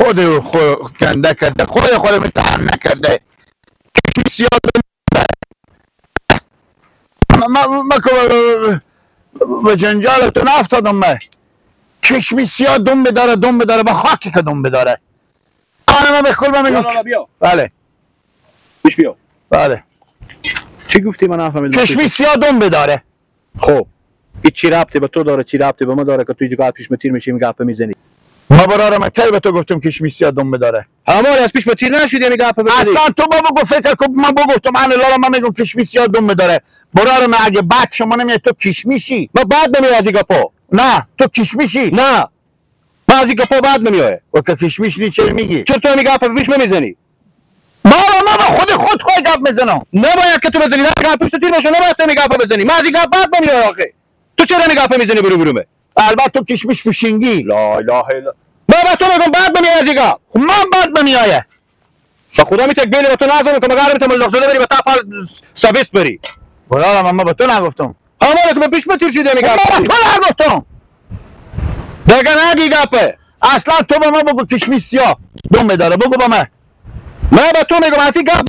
خود کنده کرده، خود متحر نکرده. کشمی سیاه ما که به جنجالتون افتادم. من کشمی سیاه دم بداره با خاکی که دم بداره. آنه من بخور من بیا. بله پیش بیا. بله چی گفتی من نفهمیدم؟ کشمی سیاه دم بداره. خب این چی ربطی به تو داره، چی ربطی به ما داره که تو اینجا پیش متیر میشی گپ میزنی؟ ما برای من کی به تو گفتم کشمی سیاه دم بداره؟ همون از پیش متیر نشدی میگه گپ بزنی. اصلا تو بابا فکر کن من بگفتم انا لالا من میگم کشمی سیاه دم بداره. برای من اگه بعد شما نمیاد تو کشمیشی. ما بعد نمیاد از این گپا. نه تو کشمیشی. نه ما از این گپا بعد نمیاد. و که کشمیش نی چرا میگی؟ چرا تو میگه گپ پیش میزنی؟ ما با خود گپ میزنم. نباید که تو بزنی، نه گپ پیش تیر باشه، نباید تو میگه گپ بزنی. ما از این گپ بعد نمیاد آخه. تو چرا میگه گپ میزنی برو البته تو کشمیش پوشینگی. لا اله الا ما با تو میگم بعد نمیاد از این گپ. من بعد نمیاد. با خدا میتک بیل با تو نازم که مگه میتم لغزه بری با تا پال سابست بری. برای من با تو نگفتم. همون که من پیش متیر شده میگه. با تو نگفتم. دیگه نگی گپه. اصلا تو با ما بگو کشمی سیاه دم بداره. بگو با من با تو میگم از این گپ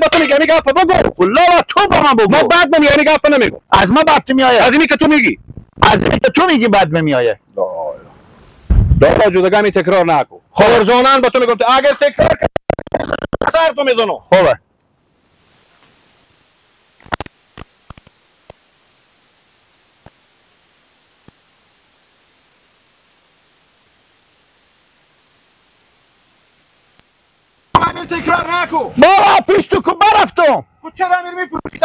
با تو میگم گپ بگو. والله تو با من بگو. ما بعد نمیاد گپ نمیگم. از ما بعد میآید. از اینی که تو میگی. از اینی که تو میگی بعد میآید. لا جدگه می تکرار نکن. خورزانان با تو میگم اگر تکرار کنی سر تو میزنم. خوبه. اگر تکرار نکن. بابا پیش تو که برفتم. تو چرا میری میپرسی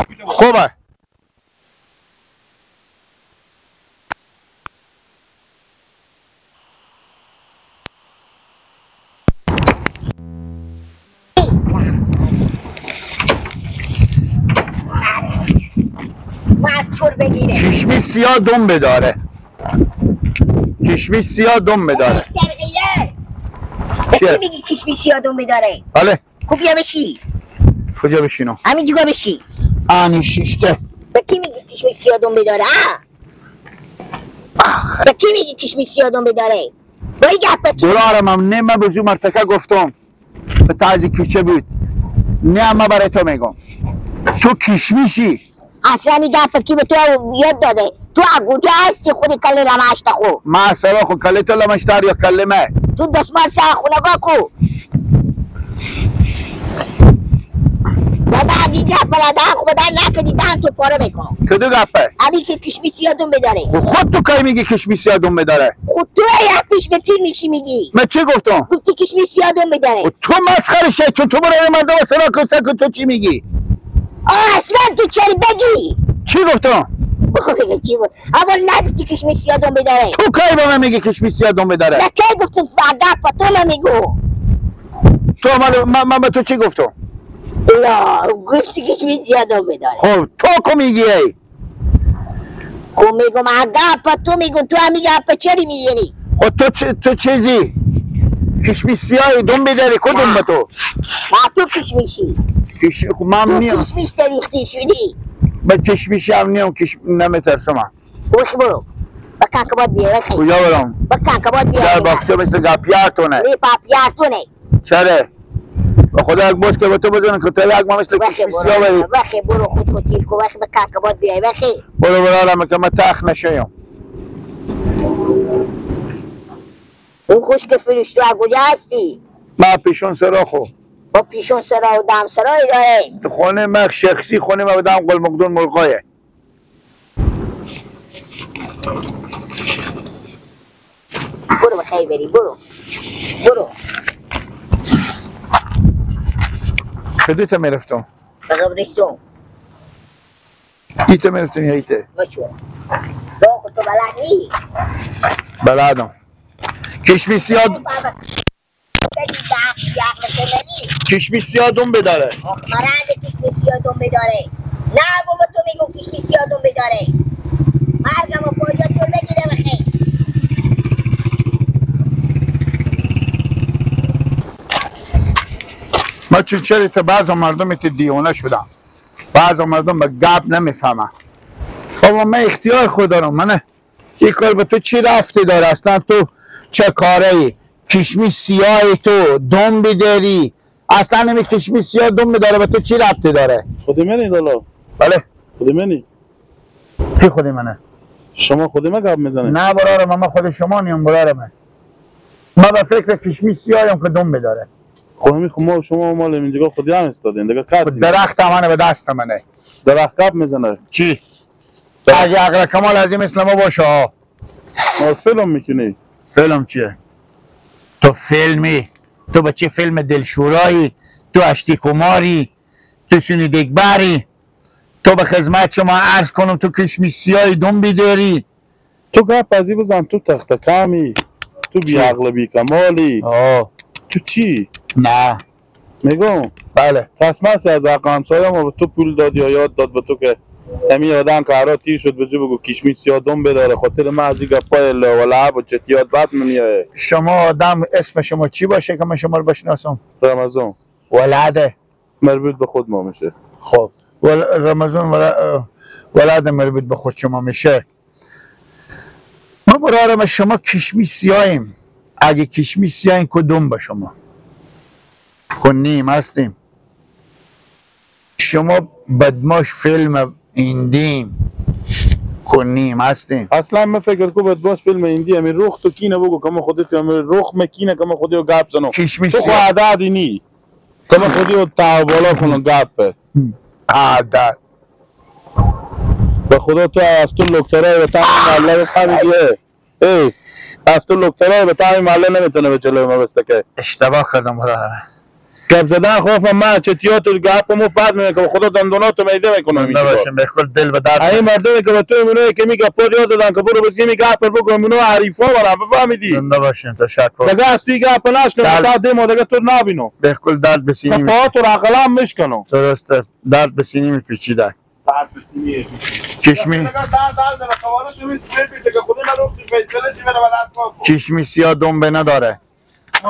میگم خوبه. کشمی سیاه دم بداره. کشمی سیاه دم بداره. چیه؟ میگی کشمی سیاه دم بداره؟ بله. خب بیا بشی. کجا بشینم؟ همین جگاه بشی. آنی شیشته. به کی میگی کشمی سیاه دم بداره؟ به کی میگی کشمی سیاه دم بداره؟ بایی گپ دلارم هم نه من بزو مرتکه گفتم به تازی کیچه بود. نه من برای تو میگم تو کشمیشی. اصلا این گپ کی به تو یاد داده؟ تو کجا هستی خودی کله لمشت خو؟ ما سوا خو کله تو لمشتر یا کله ما؟ تو دستمال سر خونگاه کو؟ بابا اگه گپ بلده خدا نکنی دهن تو پاره بکن. کدو گپه؟ امی که کشمی سیاه دم بداره. خود تو کی میگی کشمی سیاه دم بداره؟ خود تو یا پیش به تیر میشی میگی. من چی گفتم؟ گفتی کشمی سیاه دم بداره. تو مسخره شی تو برای مردم سرا که تو چی میگی؟ اصلا تو چری بگی؟ چی گفتم؟ بخواه چی گفت؟ اول نگفتی کشمی سیاه دم بداره. تو کی به من میگی کشمی سیاه دم بداره؟ نه کی گفتم گپ تو من میگو. تو من به تو چی گفتم؟ لا گفتی کشمی سیاه دم بداره. خب تو کو میگی ای؟ خب میگم گپ تو میگم تو همی گپ چری میگیری؟ خب تو چیزی؟ کشمی سیاه دم بداره کدوم به تو؟ نه تو کشمیشی. خب من تو میام. کشمیش تریختی شدی. به کشمیشی هم نیام نمیترسم. بخی برو. بکن که باید بیای بخی. کجا برم؟ بکن که باید بیای. در باکسه مثل گپیارتونه. نه پاپیارتونه. چره؟ به خدا یک بوس که به تو بزنم که تو یک ما مثل کشمی سیاه بری. بخی برو خود تیر کو بخی بکن که باید بیای بخی. برو برارم که من تخ نشویم. اون خوش که فرشتو کجا هستی؟ ما پیشون سراخو. با پیشون سرا و دم سرایی داره. تو خونه من شخصی خونه من بدم قل مقدون مرغایه. برو بخیر بری برو. برو. کدوتا میرفتم؟ به قبرستون. ایتا میرفتم یا ایتا؟ بشو. رو خود تو بلد نی؟ بلدم. کشمی سیاه کشمی سیاه دم بداره. مرند کشمی سیاه دم بداره. نه بابا تو میگو کشمی سیاه دم بداره. مرگم و فوریات تو بگیره بخیر. ما چرا تا بعض مردم دیوانه شدم. بعض مردم به گپ نمیفهمن. بابا من اختیار خود دارم. من این کار به تو چی رفتی داره؟ اصلا تو چه کاری کشمی سیاه تو دم بداری اصلا نمی کشمی سیاه دم بداره به تو چی ربطی داره؟ خودی منی دالا؟ بله خودی منی؟ کی خودی منه؟ شما خودی من گپ میزنی؟ نه برارم من خود شما نیم برارم من به فکر کشمی سیاهیم که دم بداره خب همین خب ما شما مال اینجا خودی هم استادین دیگه کسی درخت منه به دست منه درخت گپ میزنه چی؟ اگه عقل کمال عظیم اسلام باشه ها ما فیلم میکنی؟ فیلم چیه؟ تو فیلمی تو بچه فیلم دلشورایی تو اشتی کماری تو سونی دگبری تو به خدمت شما عرض کنم تو کشمی سیاهی دم بیداری تو گپ ازی بزن تو تخت کمی تو بی عقل بی کمالی تو چی؟ نه میگم بله قسمت از عقل همسایه ما به تو پول داد یا یاد داد به تو که همین آدم که هرا تیر شد بزو بگو کشمی سیاه دم بداره خاطر من از این گپای لعب و چتیات بد نمیایه شما آدم اسم شما چی باشه که من شما رو بشناسم؟ رمضان ولده مربوط به خود ما میشه خب رمضان ولد مربوط به خود شما میشه ما برارم شما کشمی سیاهیم اگه کشمی سیاهیم کدوم به شما کنیم هستیم شما بدماش فیلم ایندیم کنیم هستیم اصلا من فکر کنم باش فیلم ایندی همین رخ تو کینه بگو که من خودت همین رخ مکینه که من خودی رو گپ زنم کشمی تو سیاه خود عددی نی که من خودی رو تا بالا کنم گپ عدد به خدا تو از تو لکترهای به تامی محله بفهمیدیه ای از تو لکترهای به تامی محله نمیتونه به جلوی ما بسته که اشتباه کردم برادر گپ زدن خوفم من چتیات و گپ مو فد میگه که خدا دندوناتو میده میکنم نه باشم به خود دل به درد این مردمی که به تو اینو که میگه پور یاد دادن که برو بس میگه گپ بگو اینو حریفا برام بفهمیدی زنده باشین تشکر دیگه از توی گپ نشنو تا دیم دیگه تو نبینو به کل درد به سینی پا تو عقلم مشکنو درسته درد به سینی میپیچیده بعد بسیمی چشمی چشمی سیاه دنبه نداره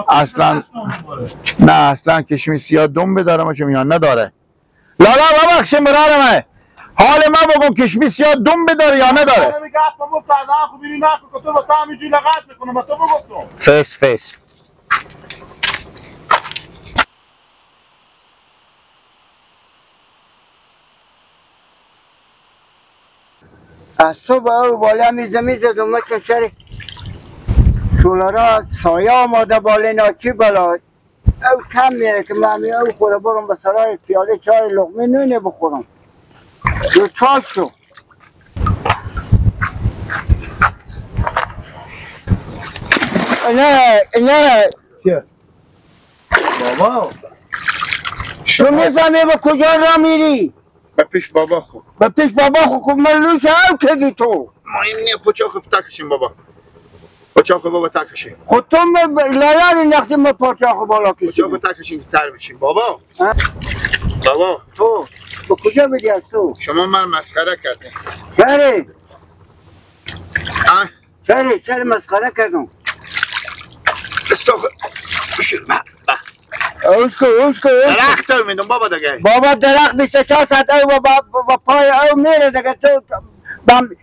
اصلا نه اصلا کشمی سیاه دنبه داره ما چه میان نداره لالا ببخشیم برارمه حال ما بگو کشمی سیاه دنبه داره یا نداره فیس فیس از صبح او بالا میزد و مثل سر شولارا سایه آماده بالا ناچی بلا او کم میره که من او خوره برم به سرای پیاده چای لقمه نونه بخورم دو چای شو نه چیه؟ بابا تو میزنی به کجا را میری؟ به پیش بابا خو به پیش بابا خو ملوش او کدی تو مهم نیه پچاخ تکشیم بابا پچاخ بابا تکشیم خود تو لایانی نختی ما پاچاخ بالا کشیم پچاخ تکشیم تر بشیم بابا بابا تو به کجا بدی از تو؟ شما من مسخره کردین چرا مسخره کردم؟ استخ اوسکو درخت رو میدون بابا دیگه بابا درخت 24 ساعت او با پای او میره دیگه تو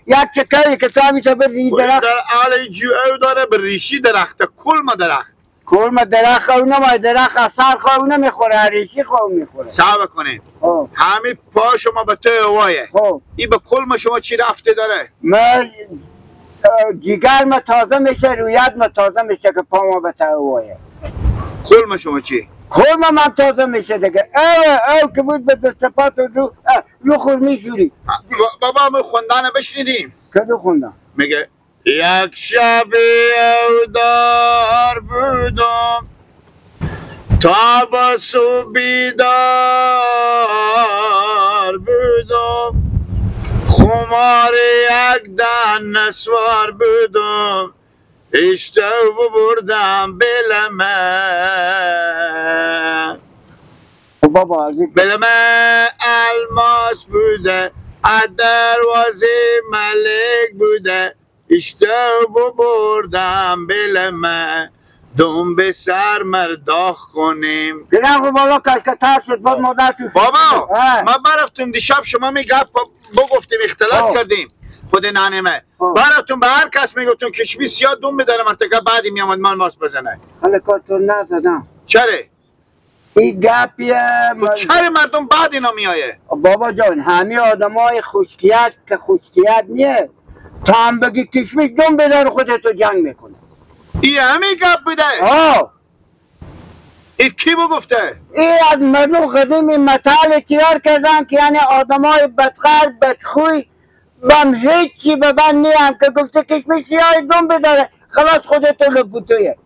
یک چکری که تو همیشه بردی درخت در آل جو او داره به ریشی درخت کلم درخت کلم درخت او نمای درخت اثر خواه او نمیخوره ریشی خواه میخوره صحبه کنیم همین پا شما به تو هوایه این به کلم شما چی رفته داره؟ من جگر ما تازه میشه رویت ما تازه میشه که پا ما به تو هوایه کلم شما چی؟ کلم من تازه میشه دیگه او که بود به دستپات رو خور میشوری بابا ما خوندن بشنیدیم کدو خوندم؟ میگه یک شب او دار بودم تا با صبح بیدار بودم خمار یک دن نسوار بودم اشتو بردم بلمه بابا بلمه الماس بوده از دروازه ملک بوده اشتو بردم بلمه دوم به سر مرداخ کنیم گرم بالا کشکتر شد بعد مادر تو بابا ما برفتیم دیشب شما میگه بگفتیم اختلاف کردیم خود نانمه براتون به هر کس میگفتون کشمش سیاه دم بداره مرتکه بعدی میامد مال ماست بزنه حالا کارتون نزدم چرا؟ این گپیه چرا مردم بعد اینا میایه؟ بابا جان همه آدم های خشکیت که خشکیت نیه تا هم بگی کشمش دم بداره خودتو جنگ میکنه این همین گپ بوده؟ این کی بگفته؟ این از مردم قدیم این مطال تیار کردن که یعنی آدم های بدقلب بدخوی بم هیچی به من نیم که گفته کشمش سیاه دم بداره خلاص خودتو لبوتویه